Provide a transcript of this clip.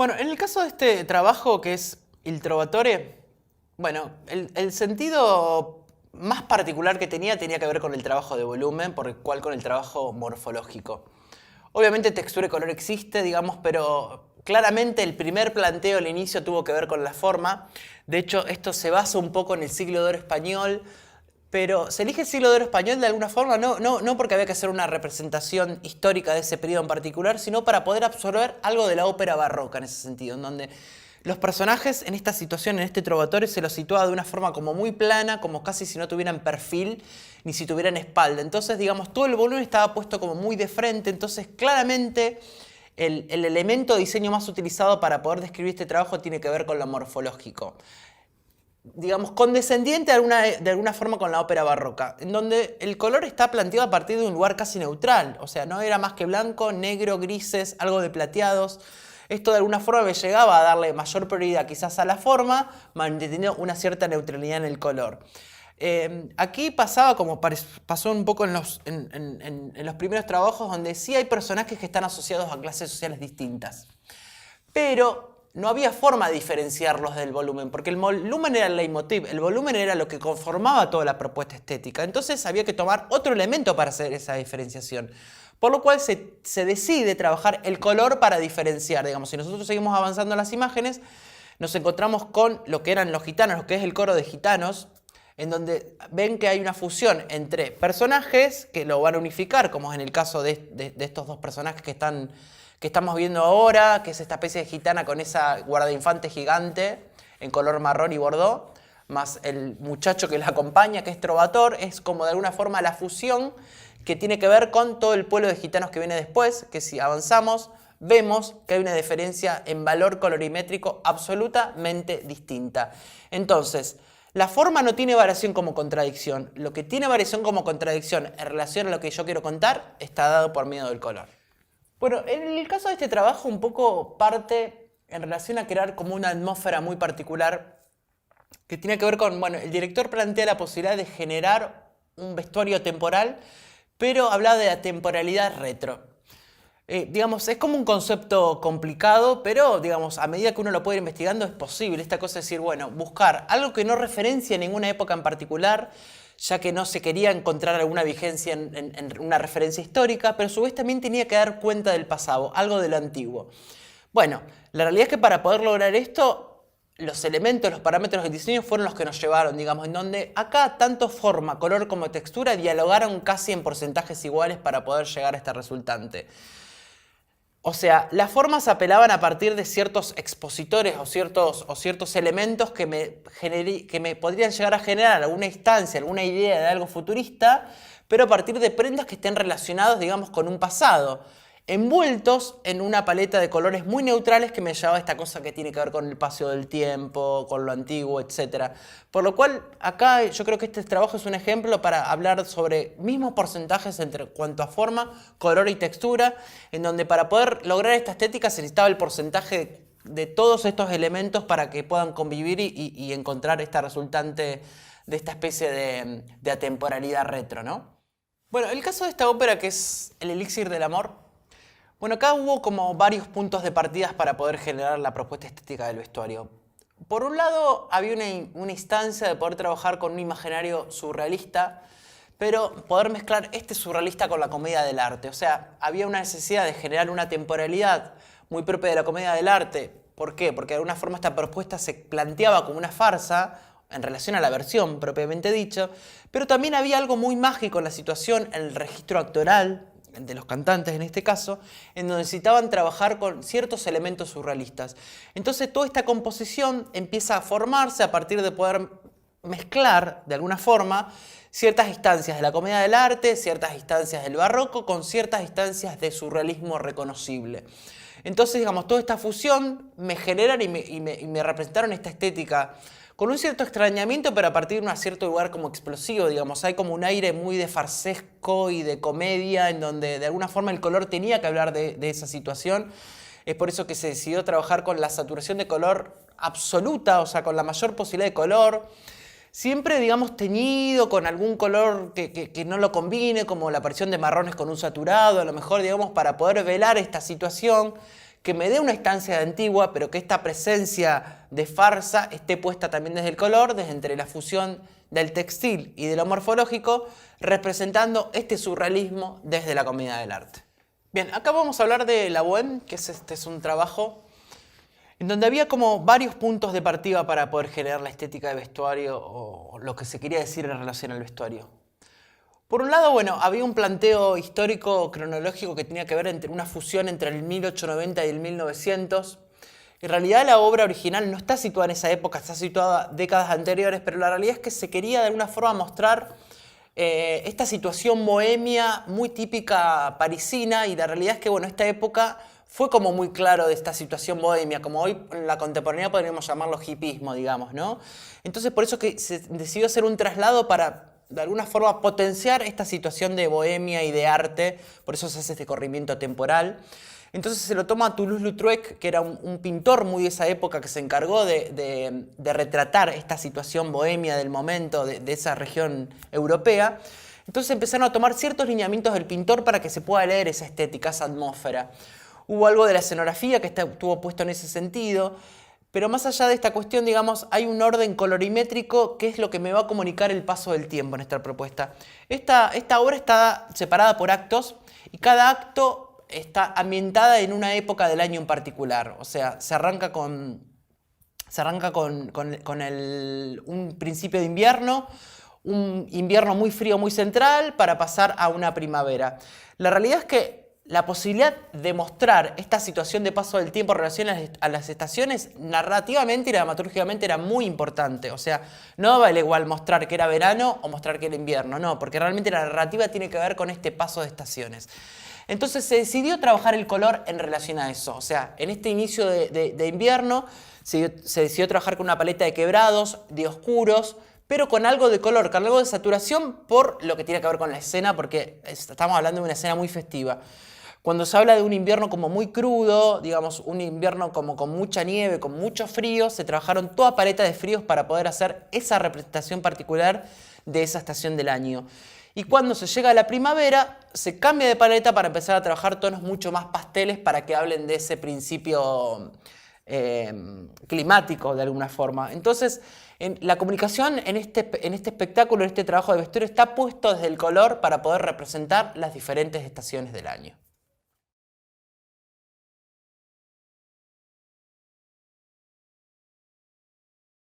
Bueno, en el caso de este trabajo que es Il Trovatore, bueno, el sentido más particular que tenía que ver con el trabajo de volumen, por el cual con el trabajo morfológico. Obviamente textura y color existe, digamos, pero claramente el primer planteo al inicio tuvo que ver con la forma. De hecho, esto se basa un poco en el siglo de oro español, pero se elige el siglo de oro español de alguna forma, no porque había que hacer una representación histórica de ese periodo en particular, sino para poder absorber algo de la ópera barroca en ese sentido, en donde los personajes en esta situación, en este Trovatore, se los sitúa de una forma como muy plana, como casi si no tuvieran perfil, ni si tuvieran espalda. Entonces, digamos, todo el volumen estaba puesto como muy de frente, entonces claramente el elemento de diseño más utilizado para poder describir este trabajo tiene que ver con lo morfológico, digamos, condescendiente de alguna forma con la ópera barroca, en donde el color está planteado a partir de un lugar casi neutral, o sea, no era más que blanco, negro, grises, algo de plateados. Esto de alguna forma me llegaba a darle mayor prioridad quizás a la forma, manteniendo una cierta neutralidad en el color. Aquí pasaba como pasó un poco en los primeros trabajos, donde sí hay personajes que están asociados a clases sociales distintas, pero no había forma de diferenciarlos del volumen, porque el volumen era el leitmotiv, el volumen era lo que conformaba toda la propuesta estética. Entonces había que tomar otro elemento para hacer esa diferenciación. Por lo cual se decide trabajar el color para diferenciar. Digamos, si nosotros seguimos avanzando en las imágenes, nos encontramos con lo que eran los gitanos, lo que es el coro de gitanos, en donde ven que hay una fusión entre personajes que lo van a unificar, como es en el caso de estos dos personajes que estamos viendo ahora, que es esta especie de gitana con esa guardainfante gigante en color marrón y bordó, más el muchacho que la acompaña, que es Trovator, es como de alguna forma la fusión que tiene que ver con todo el pueblo de gitanos que viene después, que si avanzamos vemos que hay una diferencia en valor colorimétrico absolutamente distinta. Entonces, la forma no tiene variación como contradicción. Lo que tiene variación como contradicción en relación a lo que yo quiero contar está dado por medio del color. Bueno, en el caso de este trabajo un poco parte en relación a crear como una atmósfera muy particular que tiene que ver con, bueno, el director plantea la posibilidad de generar un vestuario temporal, pero habla de la temporalidad retro. Digamos, es como un concepto complicado, pero digamos, a medida que uno lo puede ir investigando es posible esta cosa de decir, bueno, buscar algo que no referencia ninguna época en particular, ya que no se quería encontrar alguna vigencia en una referencia histórica, pero a su vez también tenía que dar cuenta del pasado, algo de lo antiguo. Bueno, la realidad es que para poder lograr esto, los elementos, los parámetros del diseño fueron los que nos llevaron, digamos, en donde acá tanto forma, color como textura dialogaron casi en porcentajes iguales para poder llegar a este resultante. O sea, las formas apelaban a partir de ciertos expositores o ciertos elementos que me podrían llegar a generar alguna instancia, alguna idea de algo futurista, pero a partir de prendas que estén relacionados, digamos, con un pasado, envueltos en una paleta de colores muy neutrales que me llevaba a esta cosa que tiene que ver con el paso del tiempo, con lo antiguo, etc. Por lo cual, acá yo creo que este trabajo es un ejemplo para hablar sobre mismos porcentajes entre cuanto a forma, color y textura, en donde para poder lograr esta estética se necesitaba el porcentaje de todos estos elementos para que puedan convivir y encontrar esta resultante de esta especie de atemporalidad retro, ¿no? Bueno, el caso de esta ópera que es El Elixir del Amor. Bueno, acá hubo como varios puntos de partida para poder generar la propuesta estética del vestuario. Por un lado, había una instancia de poder trabajar con un imaginario surrealista, pero poder mezclar este surrealista con la comedia del arte. O sea, había una necesidad de generar una temporalidad muy propia de la comedia del arte. ¿Por qué? Porque de alguna forma esta propuesta se planteaba como una farsa en relación a la versión propiamente dicho, pero también había algo muy mágico en la situación, en el registro actoral de los cantantes en este caso, en donde necesitaban trabajar con ciertos elementos surrealistas. Entonces toda esta composición empieza a formarse a partir de poder mezclar de alguna forma ciertas instancias de la comedia del arte, ciertas instancias del barroco, con ciertas instancias de surrealismo reconocible. Entonces, digamos, toda esta fusión me generan y me representaron esta estética con un cierto extrañamiento, pero a partir de un cierto lugar como explosivo, digamos. Hay como un aire muy de farsesco y de comedia, en donde de alguna forma el color tenía que hablar de esa situación. Es por eso que se decidió trabajar con la saturación de color absoluta, o sea, con la mayor posibilidad de color. Siempre, digamos, teñido con algún color que no lo combine, como la aparición de marrones con un saturado, a lo mejor, digamos, para poder velar esta situación que me dé una estancia de antigua, pero que esta presencia de farsa esté puesta también desde el color, desde entre la fusión del textil y de lo morfológico, representando este surrealismo desde la comunidad del arte. Bien, acá vamos a hablar de La Bohème, que es un trabajo en donde había como varios puntos de partida para poder generar la estética de vestuario o lo que se quería decir en relación al vestuario. Por un lado, bueno, había un planteo histórico cronológico que tenía que ver entre una fusión entre el 1890 y el 1900. En realidad la obra original no está situada en esa época, está situada décadas anteriores, pero la realidad es que se quería de alguna forma mostrar esta situación bohemia muy típica parisina, y la realidad es que bueno, esta época fue como muy claro de esta situación bohemia, como hoy en la contemporaneidad podríamos llamarlo hipismo, digamos, ¿no? Entonces por eso que se decidió hacer un traslado para de alguna forma potenciar esta situación de bohemia y de arte, por eso se hace este corrimiento temporal. Entonces se lo toma a Toulouse-Lautrec, que era un pintor muy de esa época que se encargó de retratar esta situación bohemia del momento, de esa región europea. Entonces empezaron a tomar ciertos lineamientos del pintor para que se pueda leer esa estética, esa atmósfera. Hubo algo de la escenografía que estuvo puesto en ese sentido, pero más allá de esta cuestión, digamos, hay un orden colorimétrico que es lo que me va a comunicar el paso del tiempo en esta propuesta. Esta obra está separada por actos y cada acto está ambientada en una época del año en particular. O sea, se arranca con un principio de invierno, un invierno muy frío, muy central, para pasar a una primavera. La realidad es que la posibilidad de mostrar esta situación de paso del tiempo en relación a las estaciones, narrativamente y dramatúrgicamente era muy importante. O sea, no vale igual mostrar que era verano o mostrar que era invierno, no, porque realmente la narrativa tiene que ver con este paso de estaciones. Entonces se decidió trabajar el color en relación a eso. O sea, en este inicio de invierno se decidió trabajar con una paleta de quebrados, de oscuros, pero con algo de color, con algo de saturación por lo que tiene que ver con la escena, porque estamos hablando de una escena muy festiva. Cuando se habla de un invierno como muy crudo, digamos, un invierno como con mucha nieve, con mucho frío, se trabajaron toda paleta de fríos para poder hacer esa representación particular de esa estación del año. Y cuando se llega a la primavera, se cambia de paleta para empezar a trabajar tonos mucho más pasteles para que hablen de ese principio climático de alguna forma. Entonces, la comunicación en este espectáculo, en este trabajo de vestuario, está puesto desde el color para poder representar las diferentes estaciones del año.